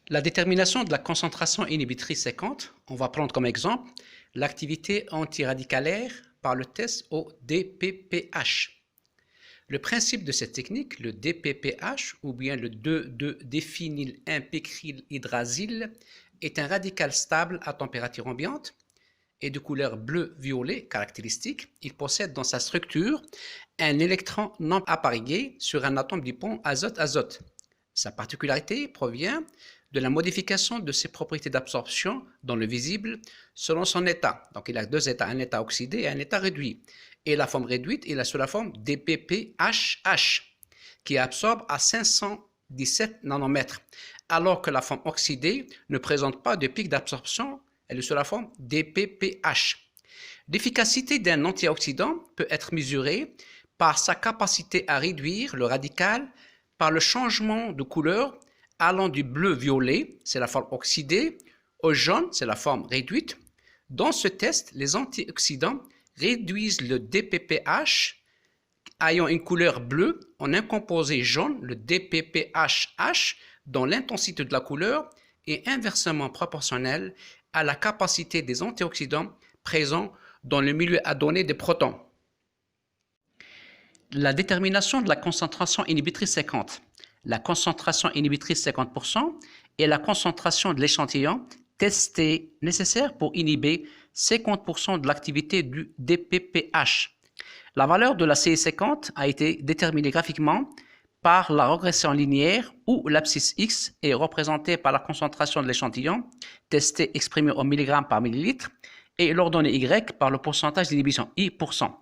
La détermination de la concentration inhibitrice séquente, on va prendre comme exemple l'activité antiradicalaire par le test au DPPH. Le principe de cette technique, le DPPH ou bien le 2,2-déphényl-1-pécrylhydrazyle, est un radical stable à température ambiante et de couleur bleu-violet caractéristique. Il possède dans sa structure un électron non appareillé sur un atome du pont azote-azote. Sa particularité provient de la modification de ses propriétés d'absorption dans le visible selon son état. Donc il a deux états, un état oxydé et un état réduit. Et la forme réduite est sous la forme DPPHH, qui absorbe à 517 nanomètres, alors que la forme oxydée ne présente pas de pic d'absorption, elle est sous la forme DPPH. L'efficacité d'un antioxydant peut être mesurée par sa capacité à réduire le radical par le changement de couleur allant du bleu-violet, c'est la forme oxydée, au jaune, c'est la forme réduite. Dans ce test, les antioxydants réduisent le DPPH ayant une couleur bleue en un composé jaune, le DPPHH, dont l'intensité de la couleur est inversement proportionnelle à la capacité des antioxydants présents dans le milieu adonné des protons. La détermination de la concentration inhibitrice séquente. La concentration inhibitrice 50% est la concentration de l'échantillon testé nécessaire pour inhiber 50% de l'activité du DPPH. La valeur de la CI50 a été déterminée graphiquement par la régression linéaire où l'abscisse X est représentée par la concentration de l'échantillon testé exprimé en milligrammes par millilitre et l'ordonnée Y par le pourcentage d'inhibition, I%.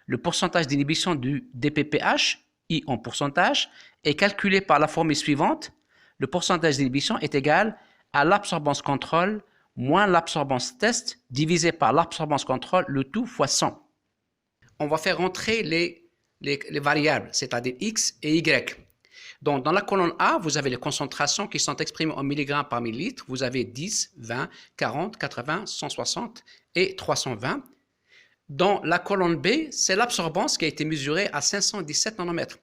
Le pourcentage d'inhibition du DPPH, I en pourcentage, est calculé par la formule suivante. Le pourcentage d'inhibition est égal à l'absorbance contrôle moins l'absorbance test divisé par l'absorbance contrôle, le tout fois 100. On va faire rentrer les variables, c'est-à-dire X et Y. Donc, dans la colonne A, vous avez les concentrations qui sont exprimées en milligrammes par millilitre. Vous avez 10, 20, 40, 80, 160 et 320. Dans la colonne B, c'est l'absorbance qui a été mesurée à 517 nanomètres.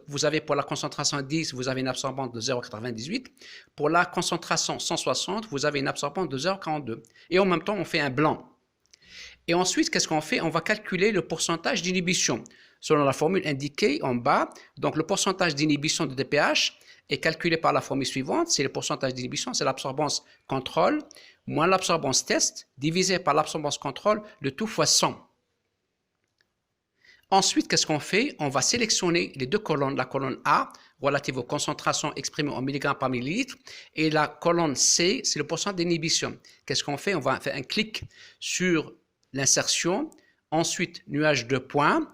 Vous avez pour la concentration 10, vous avez une absorbance de 0,98. Pour la concentration 160, vous avez une absorbance de 0,42. Et en même temps, on fait un blanc. Et ensuite, qu'est-ce qu'on fait? On va calculer le pourcentage d'inhibition. Selon la formule indiquée en bas, donc le pourcentage d'inhibition de DPH est calculé par la formule suivante. C'est le pourcentage d'inhibition, c'est l'absorbance contrôle moins l'absorbance test divisé par l'absorbance contrôle, le tout fois 100. Ensuite, qu'est-ce qu'on fait? On va sélectionner les deux colonnes, la colonne A relative aux concentrations exprimées en milligrammes par millilitre et la colonne C, c'est le pourcentage d'inhibition. Qu'est-ce qu'on fait? On va faire un clic sur l'insertion, ensuite nuage de points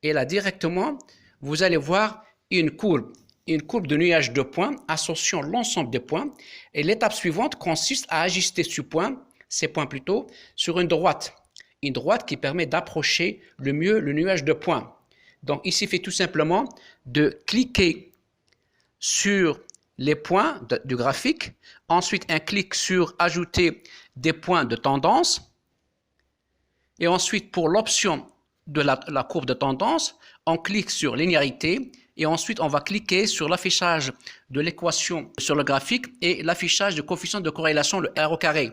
et là directement, vous allez voir une courbe de nuage de points associant l'ensemble des points. Et l'étape suivante consiste à ajuster ces points plutôt, sur une droite. Une droite qui permet d'approcher le mieux le nuage de points. Donc, il suffit tout simplement de cliquer sur les points du graphique. Ensuite, un clic sur ajouter des points de tendance. Et ensuite, pour l'option de la courbe de tendance, on clique sur linéarité. Et ensuite, on va cliquer sur l'affichage de l'équation sur le graphique et l'affichage du coefficient de corrélation, le R au carré.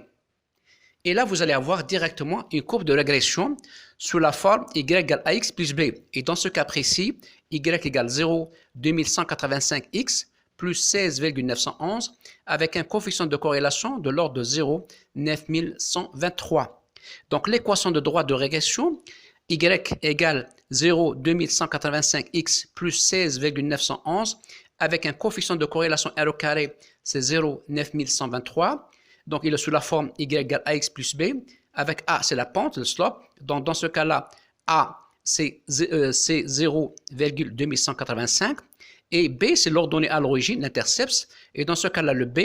Et là, vous allez avoir directement une courbe de régression sous la forme Y égale AX plus B. Et dans ce cas précis, Y égale 0,2185X plus 16,911 avec un coefficient de corrélation de l'ordre de 0,9123. Donc, l'équation de droite de régression, Y égale 0,2185X plus 16,911 avec un coefficient de corrélation R au carré, c'est 0,9123. Donc, il est sous la forme Y égale AX plus B. Avec A, c'est la pente, le slope. Donc, dans ce cas-là, A, c'est 0,2185. Et B, c'est l'ordonnée à l'origine, l'intercept. Et dans ce cas-là, le B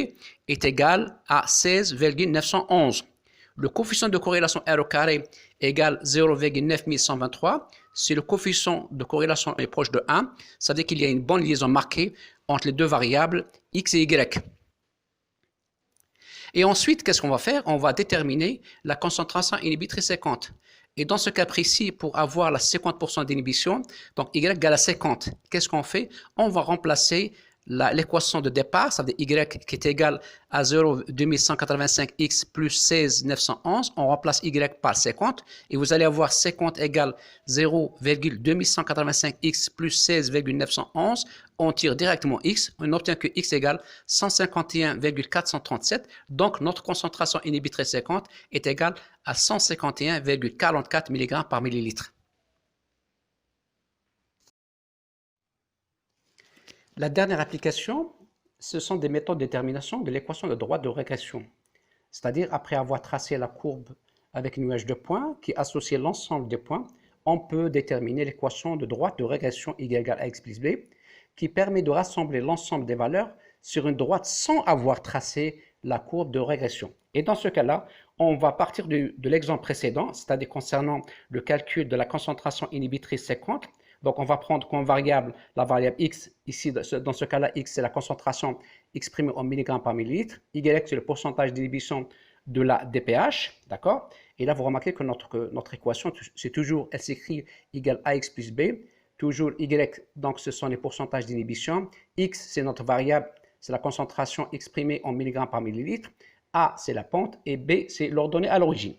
est égal à 16,911. Le coefficient de corrélation R au carré égale 0,9123. Si le coefficient de corrélation est proche de 1, ça veut dire qu'il y a une bonne liaison marquée entre les deux variables X et Y. Et ensuite, qu'est-ce qu'on va faire? On va déterminer la concentration inhibitrice séquente. Et dans ce cas précis, pour avoir la 50% d'inhibition, donc Y égale à 50, qu'est-ce qu'on fait? On va remplacer l'équation de départ, ça veut dire y qui est égal à 0,2185x plus 16,911. On remplace y par 50 et vous allez avoir 50 égale 0,2185x plus 16,911. On tire directement x, on obtient que x égale 151,437. Donc, notre concentration inhibitrice séquente est égale à 151,44 mg par millilitre. La dernière application, ce sont des méthodes de détermination de l'équation de droite de régression. C'est-à-dire, après avoir tracé la courbe avec un nuage de points qui associe l'ensemble des points, on peut déterminer l'équation de droite de régression y égale ax plus b, qui permet de rassembler l'ensemble des valeurs sur une droite sans avoir tracé la courbe de régression. Et dans ce cas-là, on va partir de l'exemple précédent, c'est-à-dire concernant le calcul de la concentration inhibitrice séquente. Donc, on va prendre comme variable la variable x. Ici, dans ce cas-là, x, c'est la concentration exprimée en milligrammes par millilitre. Y, c'est le pourcentage d'inhibition de la DPH. D'accord? Et là, vous remarquez que notre équation, c'est toujours, elle s'écrit égale ax plus b. Toujours y, donc ce sont les pourcentages d'inhibition. X, c'est notre variable, c'est la concentration exprimée en milligrammes par millilitre. A, c'est la pente. Et B, c'est l'ordonnée à l'origine.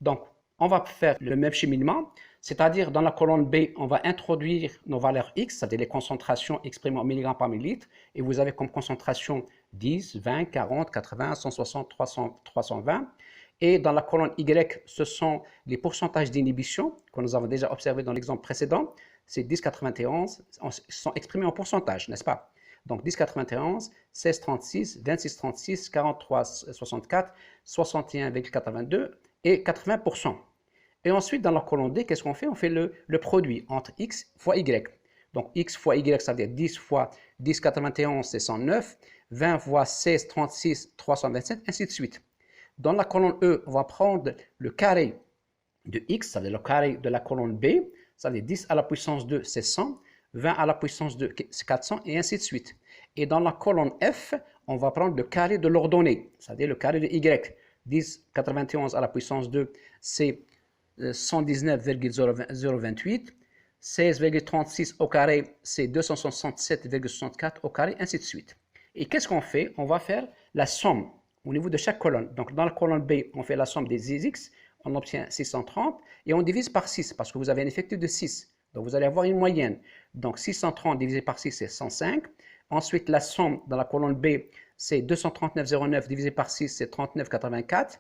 Donc, on va faire le même cheminement. C'est-à-dire, dans la colonne B, on va introduire nos valeurs X, c'est-à-dire les concentrations exprimées en milligrammes par millilitre. Et vous avez comme concentration 10, 20, 40, 80, 160, 300, 320. Et dans la colonne Y, ce sont les pourcentages d'inhibition que nous avons déjà observés dans l'exemple précédent. C'est 10, 91, sont exprimés en pourcentage, n'est-ce pas? Donc 10, 91, 16, 36, 26, 36, 43, 64, 61,82 et 80%. Et ensuite, dans la colonne D, qu'est-ce qu'on fait? On fait le produit entre x fois y. Donc, x fois y, ça veut dire 10 fois 10, 91, c'est 109. 20 fois 16, 36, 327, ainsi de suite. Dans la colonne E, on va prendre le carré de x, ça veut dire le carré de la colonne B. Ça veut dire 10 à la puissance 2, c'est 100. 20 à la puissance 2, c'est 400, et ainsi de suite. Et dans la colonne F, on va prendre le carré de l'ordonnée, c'est-à-dire le carré de y. 10, 91 à la puissance 2, c'est 119,028, 16,36 au carré, c'est 267,64 au carré, ainsi de suite. Et qu'est-ce qu'on fait? On va faire la somme au niveau de chaque colonne. Donc, dans la colonne B, on fait la somme des x, on obtient 630, et on divise par 6, parce que vous avez un effectif de 6. Donc, vous allez avoir une moyenne. Donc, 630 divisé par 6, c'est 105. Ensuite, la somme dans la colonne B, c'est 239,09 divisé par 6, c'est 39,84.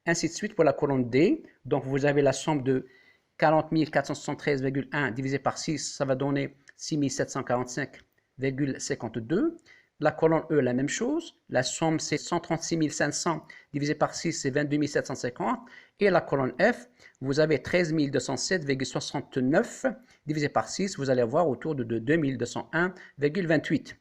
Ainsi de suite pour la colonne D. Donc, vous avez la somme de 40 473,1 divisé par 6, ça va donner 6 745,52. La colonne E, la même chose. La somme, c'est 136 500 divisé par 6, c'est 22 750. Et la colonne F, vous avez 13 207,69 divisé par 6, vous allez avoir autour de 2201,28.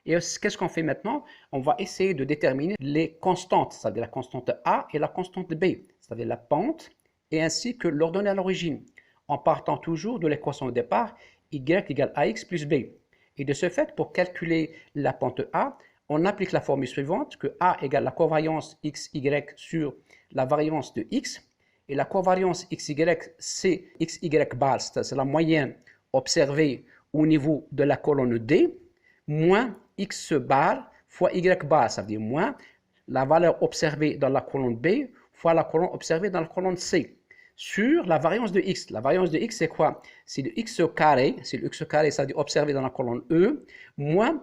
Et qu'est-ce qu'on fait maintenant? On va essayer de déterminer les constantes, c'est-à-dire la constante A et la constante B, c'est-à-dire la pente et ainsi que l'ordonnée à l'origine, en partant toujours de l'équation de départ, y égale ax plus b. Et de ce fait, pour calculer la pente A, on applique la formule suivante, que A égale la covariance xy sur la variance de x, et la covariance xy, c'est xy bar, c'est la moyenne observée au niveau de la colonne D, moins x bar fois y bar, ça veut dire moins la valeur observée dans la colonne B fois la colonne observée dans la colonne C, sur la variance de x. La variance de x, c'est quoi? C'est le x au carré, c'est le x au carré, ça veut dire observé dans la colonne E, moins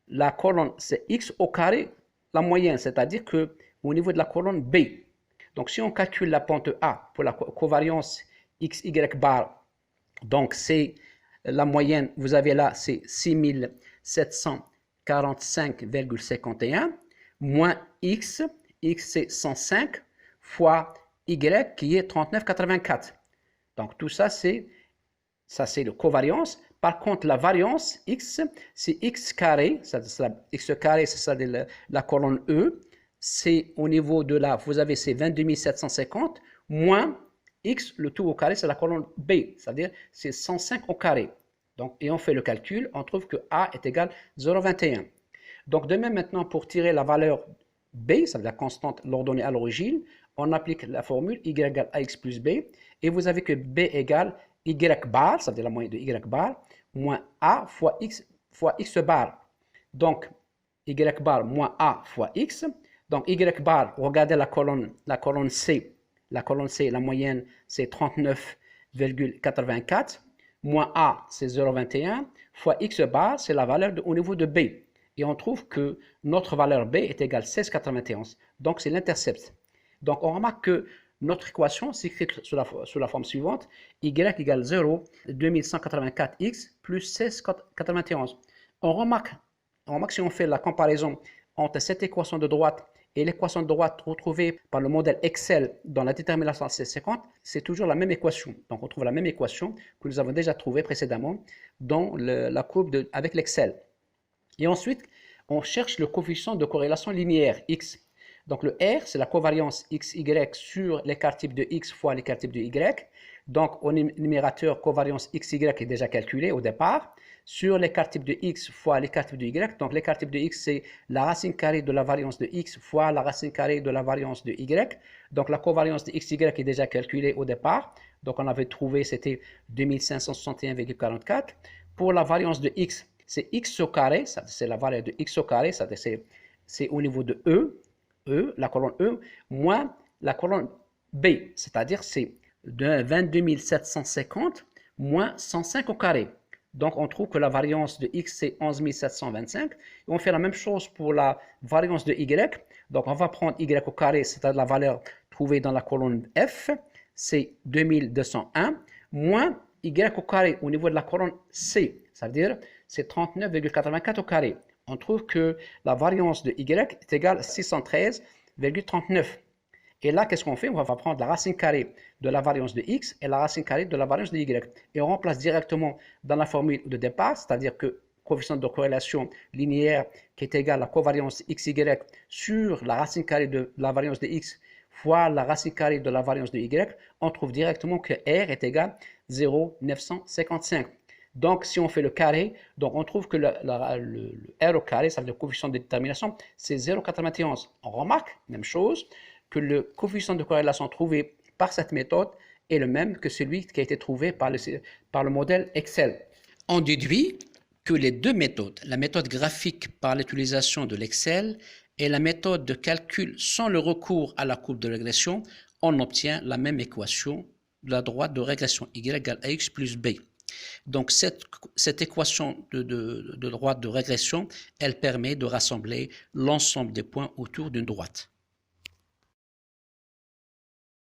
la colonne, c'est x au carré, la moyenne, c'est-à-dire que au niveau de la colonne B. Donc, si on calcule la pente A pour la covariance xy bar, donc c'est la moyenne, vous avez là, c'est 6745,51 moins x c'est 105 fois y qui est 39,84. Donc tout ça c'est le covariance. Par contre la variance x c'est x carré, x carré c'est ça de la colonne E, c'est au niveau de là, vous avez ces 22 750 moins x, le tout au carré c'est la colonne B, c'est-à-dire c'est 105 au carré. Donc, et on fait le calcul, on trouve que A est égal à 0,21. Donc, de même maintenant, pour tirer la valeur B, ça veut dire la constante l'ordonnée à l'origine, on applique la formule y égale ax plus b, et vous avez que B égale y bar, ça veut dire la moyenne de y bar, moins A fois x bar. Donc, y bar moins a fois x. Donc, y bar, regardez la colonne C. La colonne C, la moyenne, c'est 39,84. Moins a, c'est 0,21. Fois x bar, c'est la valeur au niveau de b. Et on trouve que notre valeur b est égale à 16,91. Donc, c'est l'intercept. Donc, on remarque que notre équation s'écrit sous la forme suivante. Y égale 0, 2184x plus 16,91. On remarque si on fait la comparaison entre cette équation de droite et l'équation de droite retrouvée par le modèle Excel dans la détermination C50, c'est toujours la même équation. Donc, on trouve la même équation que nous avons déjà trouvée précédemment dans la courbe avec l'Excel. Et ensuite, on cherche le coefficient de corrélation linéaire, x. Donc, le R, c'est la covariance XY sur l'écart type de x fois l'écart type de y. Donc, au numérateur, covariance XY est déjà calculée au départ sur l'écart type de x fois l'écart type de y. Donc, l'écart type de x, c'est la racine carrée de la variance de x fois la racine carrée de la variance de y. Donc, la covariance de xy est déjà calculée au départ. Donc, on avait trouvé, c'était 2561,44. Pour la variance de x, c'est x au carré, c'est la valeur de x au carré, c'est au niveau de la colonne E, moins la colonne B, c'est-à-dire c'est de 22 750 moins 105 au carré. Donc, on trouve que la variance de x, c'est 11 725. Et on fait la même chose pour la variance de y. Donc, on va prendre y au carré, c'est-à-dire la valeur trouvée dans la colonne F, c'est 2201, moins y au carré au niveau de la colonne C. Ça veut dire c'est 39,84 au carré. On trouve que la variance de y est égale à 613,39. Et là, qu'est-ce qu'on fait? On va prendre la racine carrée de la variance de x et la racine carrée de la variance de y. Et on remplace directement dans la formule de départ, c'est-à-dire que coefficient de corrélation linéaire qui est égal à la covariance xy sur la racine carrée de la variance de x fois la racine carrée de la variance de y, on trouve directement que R est égal à 0,955. Donc, si on fait le carré, donc on trouve que le R au carré, ça veut dire le coefficient de détermination, c'est 0,91. On remarque, même chose, que le coefficient de corrélation trouvé par cette méthode est le même que celui qui a été trouvé par le modèle Excel. On déduit que les deux méthodes, la méthode graphique par l'utilisation de l'Excel et la méthode de calcul sans le recours à la courbe de régression, on obtient la même équation de la droite de régression y égale à x plus b. Donc, cette équation de droite de régression, elle permet de rassembler l'ensemble des points autour d'une droite.